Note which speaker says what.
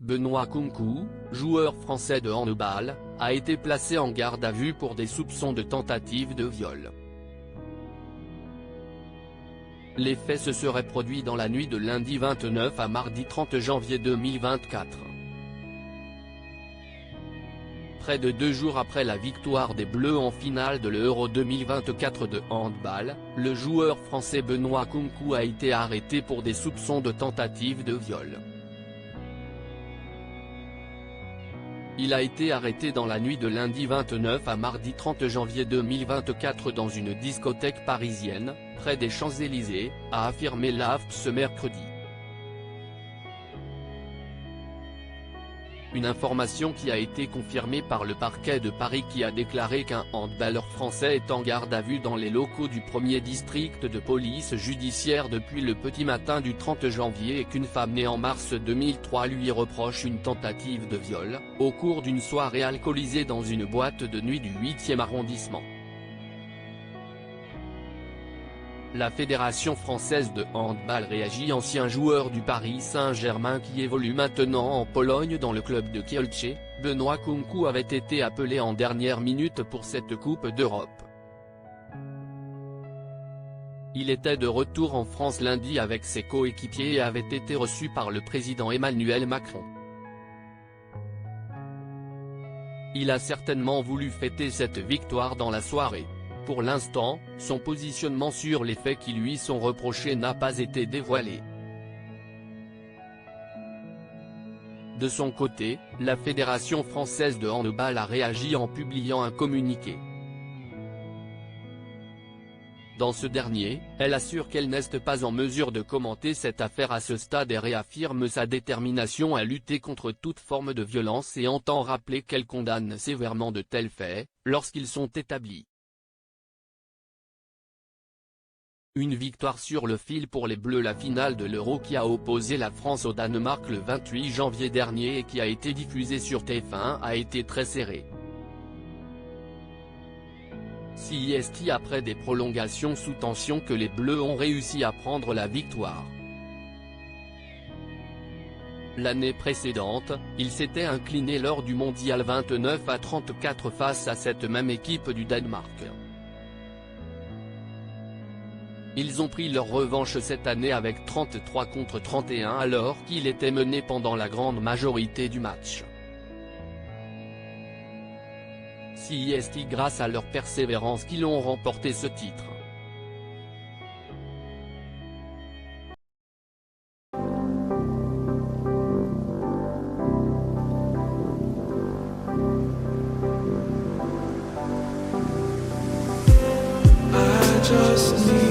Speaker 1: Benoît Kounkou, joueur français de handball, a été placé en garde à vue pour des soupçons de tentative de viol. Les faits se seraient produits dans la nuit de lundi 29 à mardi 30 janvier 2024. Près de 2 jours après la victoire des Bleus en finale de l'Euro 2024 de handball, le joueur français Benoît Kounkou a été arrêté pour des soupçons de tentative de viol. Il a été arrêté dans la nuit de lundi 29 à mardi 30 janvier 2024 dans une discothèque parisienne, près des Champs-Élysées, a affirmé l'AFP ce mercredi. Une information qui a été confirmée par le parquet de Paris qui a déclaré qu'un handballeur français est en garde à vue dans les locaux du 1er district de police judiciaire depuis le petit matin du 30 janvier et qu'une femme née en mars 2003 lui reproche une tentative de viol, au cours d'une soirée alcoolisée dans une boîte de nuit du 8e arrondissement. La Fédération française de handball réagit. Ancien joueur du Paris Saint-Germain qui évolue maintenant en Pologne dans le club de Kielce, Benoît Kounkou avait été appelé en dernière minute pour cette Coupe d'Europe. Il était de retour en France lundi avec ses coéquipiers et avait été reçu par le président Emmanuel Macron. Il a certainement voulu fêter cette victoire dans la soirée. Pour l'instant, son positionnement sur les faits qui lui sont reprochés n'a pas été dévoilé. De son côté, la Fédération française de handball a réagi en publiant un communiqué. Dans ce dernier, elle assure qu'elle n'est pas en mesure de commenter cette affaire à ce stade et réaffirme sa détermination à lutter contre toute forme de violence et entend rappeler qu'elle condamne sévèrement de tels faits, lorsqu'ils sont établis. Une victoire sur le fil pour les Bleus. La finale de l'Euro qui a opposé la France au Danemark le 28 janvier dernier et qui a été diffusée sur TF1 a été très serrée. C'est après des prolongations sous tension que les Bleus ont réussi à prendre la victoire. L'année précédente, ils s'étaient inclinés lors du Mondial 29-34 face à cette même équipe du Danemark. Ils ont pris leur revanche cette année avec 33-31 alors qu'ils étaient menés pendant la grande majorité du match. C'est grâce à leur persévérance qu'ils ont remporté ce titre.
Speaker 2: I just need